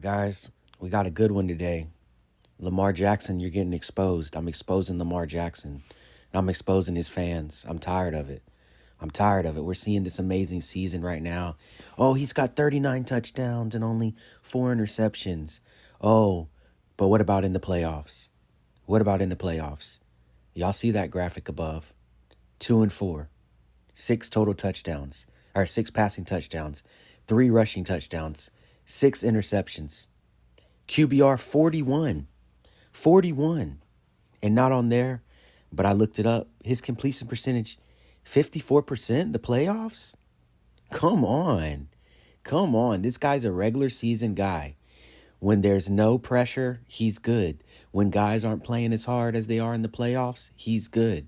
guys. We got a good one today. Lamar Jackson, you're getting exposed. I'm exposing Lamar Jackson. And I'm exposing his fans. I'm tired of it. We're seeing this amazing season right now. Oh, he's got 39 touchdowns and only 4 interceptions. Oh, but what about in the playoffs? Y'all see that graphic above? 2 and 4. 6 total touchdowns. Or 6 passing touchdowns. 3 rushing touchdowns. 6 interceptions. QBR 41. 41. And not on there, but I looked it up. His completion percentage, 54%, the playoffs? Come on. This guy's a regular season guy. When there's no pressure, he's good. When guys aren't playing as hard as they are in the playoffs, he's good.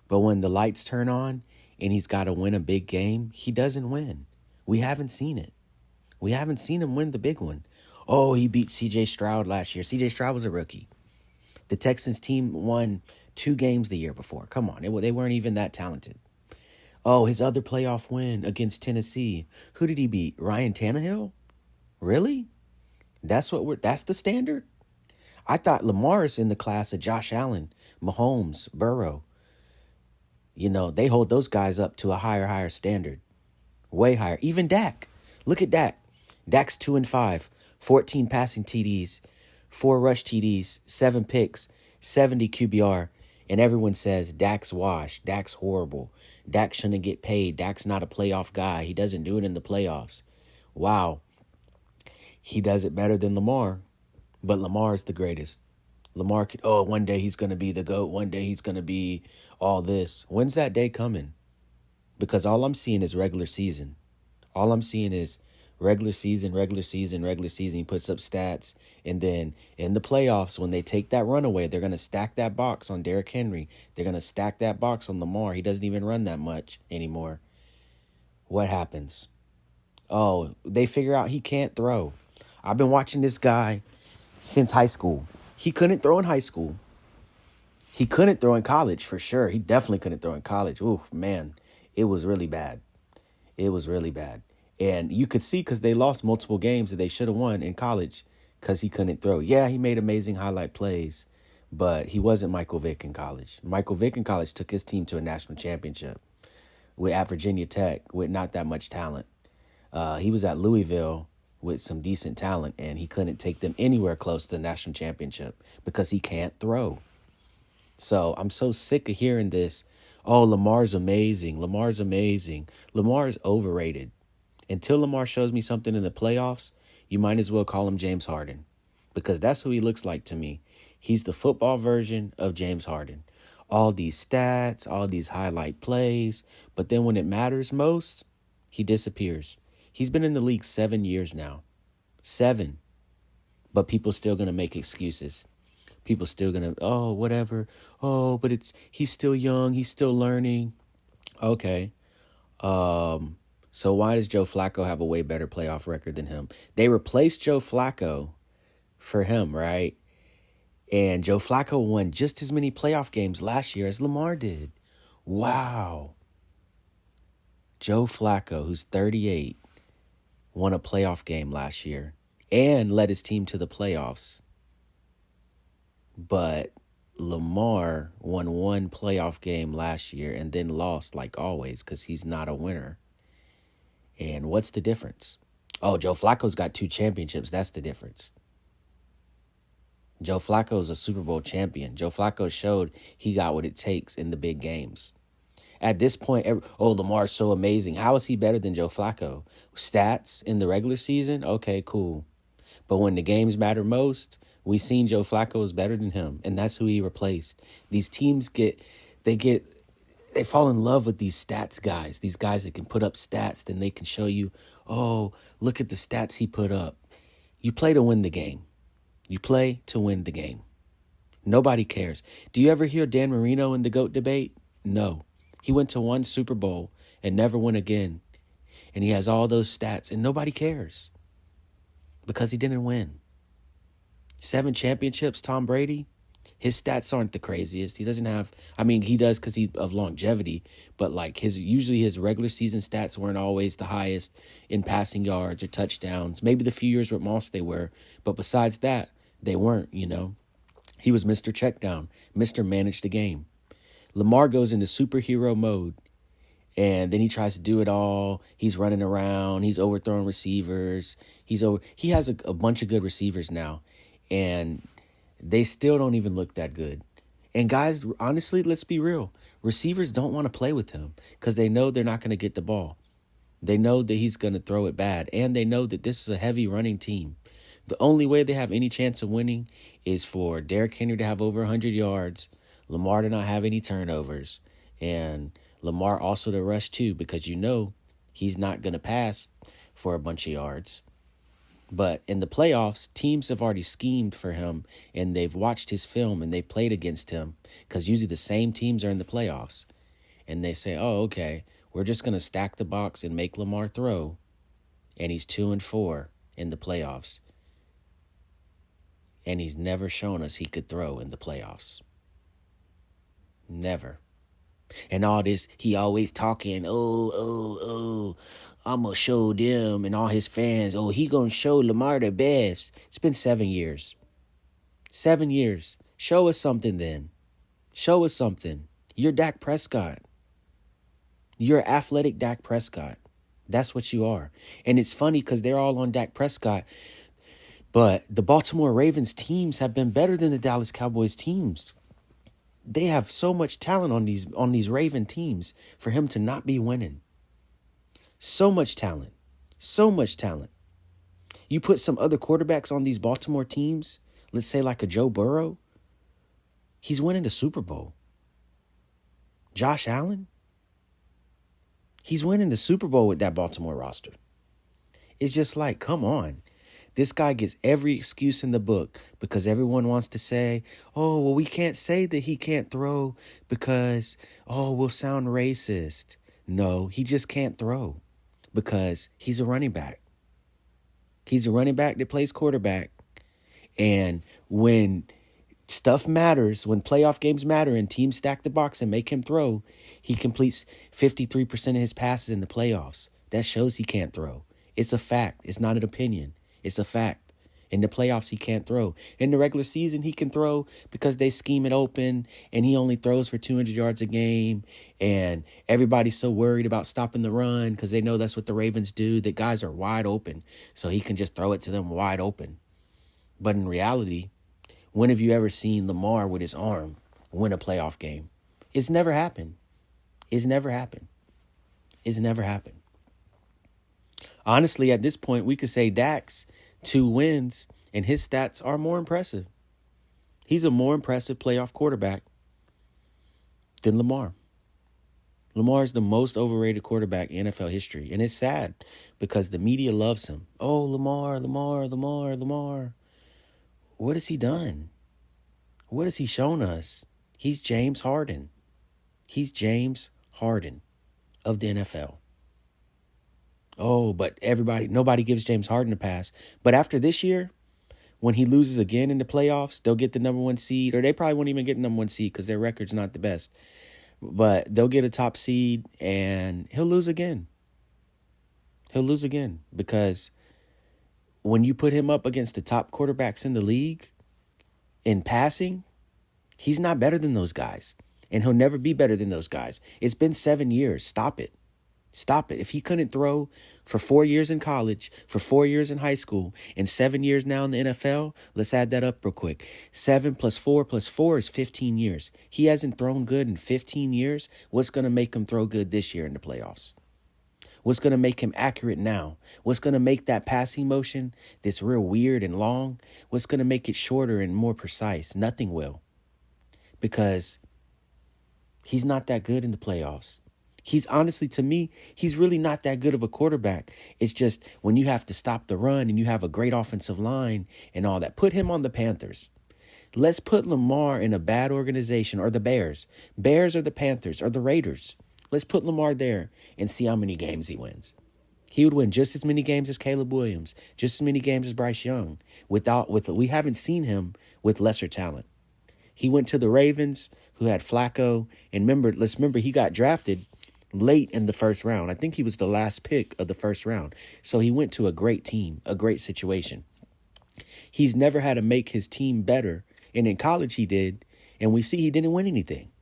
But when the lights turn on and he's got to win a big game, he doesn't win. We haven't seen it. We haven't seen him win the big one. Oh, he beat C.J. Stroud last year. C.J. Stroud was a rookie. The Texans team won 2 games the year before. Come on, they weren't even that talented. Oh, his other playoff win against Tennessee. Who did he beat? Ryan Tannehill? Really? That's the standard? I thought Lamar's in the class of Josh Allen, Mahomes, Burrow. They hold those guys up to a higher standard. Way higher. Even Dak. Look at Dak. Dak's 2 and 5, 14 passing TDs, 4 rush TDs, 7 picks, 70 QBR. And everyone says Dak's washed. Dak's horrible. Dak shouldn't get paid. Dak's not a playoff guy. He doesn't do it in the playoffs. Wow. He does it better than Lamar. But Lamar is the greatest. Lamar could, one day he's going to be the GOAT. One day he's going to be all this. When's that day coming? Because all I'm seeing is regular season. All I'm seeing is regular season. He puts up stats. And then in the playoffs, when they take that run away, they're going to stack that box on Derrick Henry. They're going to stack that box on Lamar. He doesn't even run that much anymore. What happens? Oh, they figure out he can't throw. I've been watching this guy since high school. He couldn't throw in high school. He couldn't throw in college for sure. He definitely couldn't throw in college. Ooh, man, it was really bad. And you could see because they lost multiple games that they should have won in college because he couldn't throw. Yeah, he made amazing highlight plays, but he wasn't Michael Vick in college. Michael Vick in college took his team to a national championship at Virginia Tech with not that much talent. He was at Louisville with some decent talent, and he couldn't take them anywhere close to the national championship because he can't throw. So I'm so sick of hearing this. Oh, Lamar's amazing. Lamar's overrated. Until Lamar shows me something in the playoffs, you might as well call him James Harden because that's who he looks like to me. He's the football version of James Harden. All these stats, all these highlight plays, but then when it matters most, he disappears. He's been in the league 7 years now. 7. But people still going to make excuses. People still going to, whatever. But he's still young. He's still learning. Okay. So why does Joe Flacco have a way better playoff record than him? They replaced Joe Flacco for him, right? And Joe Flacco won just as many playoff games last year as Lamar did. Wow. Joe Flacco, who's 38, won a playoff game last year and led his team to the playoffs. But Lamar won 1 playoff game last year and then lost like always because he's not a winner. And what's the difference? Oh, Joe Flacco's got 2 championships. That's the difference. Joe Flacco's a Super Bowl champion. Joe Flacco showed he got what it takes in the big games. At this point, Lamar's so amazing. How is he better than Joe Flacco? Stats in the regular season? Okay, cool. But when the games matter most, we seen Joe Flacco is better than him, and that's who he replaced. These teams they fall in love with these stats guys, these guys that can put up stats, then they can show you, look at the stats he put up. You play to win the game. Nobody cares. Do you ever hear Dan Marino in the GOAT debate? No. He went to 1 Super Bowl and never won again. And he has all those stats and nobody cares because he didn't win. 7 championships, Tom Brady? His stats aren't the craziest. He doesn't have, I mean, he does because he's of longevity, but like usually his regular season stats weren't always the highest in passing yards or touchdowns. Maybe the few years with Moss they were, but besides that, they weren't, you know. He was Mr. Checkdown, Mr. Manage the Game. Lamar goes into superhero mode, and then he tries to do it all. He's running around. He's overthrowing receivers. He has a bunch of good receivers now, and they still don't even look that good. And guys, honestly, let's be real. Receivers don't want to play with him because they know they're not going to get the ball. They know that he's going to throw it bad, and they know that this is a heavy running team. The only way they have any chance of winning is for Derrick Henry to have over 100 yards, Lamar to not have any turnovers, and Lamar also to rush too, because you know he's not going to pass for a bunch of yards. But in the playoffs, teams have already schemed for him, and they've watched his film, and they played against him, because usually the same teams are in the playoffs. And they say, oh, okay, we're just going to stack the box and make Lamar throw, and he's 2-4 in the playoffs. And he's never shown us he could throw in the playoffs. Never. And all this, he always talking, I'm going to show them and all his fans, he going to show Lamar the best. It's been 7 years. 7 years. Show us something then. Show us something. You're Dak Prescott. You're athletic Dak Prescott. That's what you are. And it's funny because they're all on Dak Prescott. But the Baltimore Ravens teams have been better than the Dallas Cowboys teams. They have so much talent on these Raven teams for him to not be winning. So much talent. So much talent. You put some other quarterbacks on these Baltimore teams, let's say like a Joe Burrow, he's winning the Super Bowl. Josh Allen, he's winning the Super Bowl with that Baltimore roster. It's just like, come on. This guy gets every excuse in the book because everyone wants to say, we can't say that he can't throw because, we'll sound racist. No, he just can't throw because he's a running back. He's a running back that plays quarterback. And when stuff matters, when playoff games matter and teams stack the box and make him throw, he completes 53% of his passes in the playoffs. That shows he can't throw. It's a fact. It's not an opinion. It's a fact. In the playoffs, he can't throw. In the regular season, he can throw because they scheme it open and he only throws for 200 yards a game. And everybody's so worried about stopping the run because they know that's what the Ravens do, that guys are wide open. So he can just throw it to them wide open. But in reality, when have you ever seen Lamar with his arm win a playoff game? It's never happened. It's never happened. It's never happened. Honestly, at this point, we could say Dak's 2 wins and his stats are more impressive. He's a more impressive playoff quarterback than Lamar. Lamar is the most overrated quarterback in NFL history. And it's sad because the media loves him. Oh, Lamar, Lamar, Lamar, Lamar. What has he done? What has he shown us? He's James Harden. He's James Harden of the NFL. But nobody gives James Harden a pass. But after this year, when he loses again in the playoffs, they'll get the number 1 seed, or they probably won't even get the number 1 seed because their record's not the best. But they'll get a top seed and he'll lose again. He'll lose again because when you put him up against the top quarterbacks in the league in passing, he's not better than those guys. And he'll never be better than those guys. It's been 7 years. Stop it. Stop it. If he couldn't throw for 4 years in college, for 4 years in high school, and 7 years now in the NFL, let's add that up real quick. 7 plus 4 plus 4 is 15 years. He hasn't thrown good in 15 years. What's going to make him throw good this year in the playoffs? What's going to make him accurate now? What's going to make that passing motion that's real weird and long? What's going to make it shorter and more precise? Nothing will. Because he's not that good in the playoffs. He's honestly, to me, he's really not that good of a quarterback. It's just when you have to stop the run and you have a great offensive line and all that, put him on the Panthers. Let's put Lamar in a bad organization, or the Bears. Bears or the Panthers or the Raiders. Let's put Lamar there and see how many games he wins. He would win just as many games as Caleb Williams, just as many games as Bryce Young. We haven't seen him with lesser talent. He went to the Ravens, who had Flacco. And let's remember, he got drafted late in the first round. I think he was the last pick of the first round. So he went to a great team, a great situation. He's never had to make his team better. And in college he did. And we see he didn't win anything.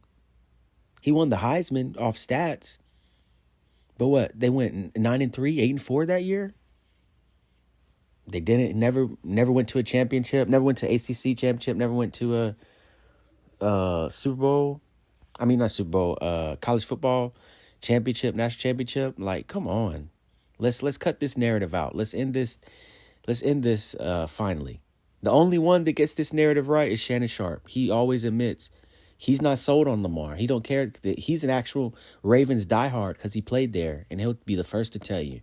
He won the Heisman off stats. But what? They went 9-3, 8-4 that year? They never went to a championship, never went to ACC championship, never went to a Super Bowl. I mean, not Super Bowl, college football championship, national championship. Like, come on. Let's cut this narrative out. Let's end this finally. The only one that gets this narrative right is Shannon Sharp. He always admits he's not sold on Lamar. He don't care. He's an actual Ravens diehard because he played there, and he'll be the first to tell you,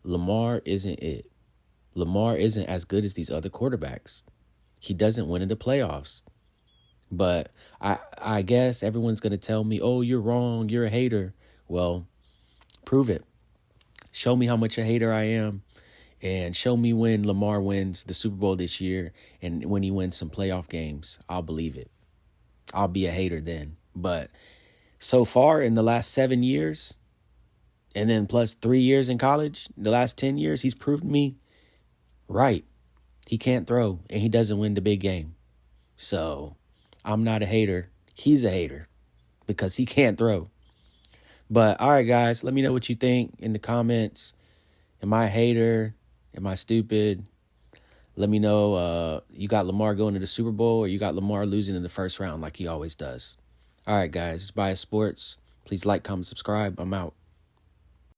Lamar isn't it. Lamar isn't as good as these other quarterbacks. He doesn't win in the playoffs. But I guess everyone's going to tell me, oh, you're wrong, you're a hater. Well, prove it. Show me how much a hater I am. And show me when Lamar wins the Super Bowl this year and when he wins some playoff games. I'll believe it. I'll be a hater then. But so far in the last 7 years, and then plus 3 years in college, the last 10 years, he's proved me right. He can't throw, and he doesn't win the big game. So I'm not a hater. He's a hater because he can't throw. But all right, guys, let me know what you think in the comments. Am I a hater? Am I stupid? Let me know. You got Lamar going to the Super Bowl, or you got Lamar losing in the first round like he always does. All right, guys. It's Bias Sports. Please like, comment, subscribe. I'm out.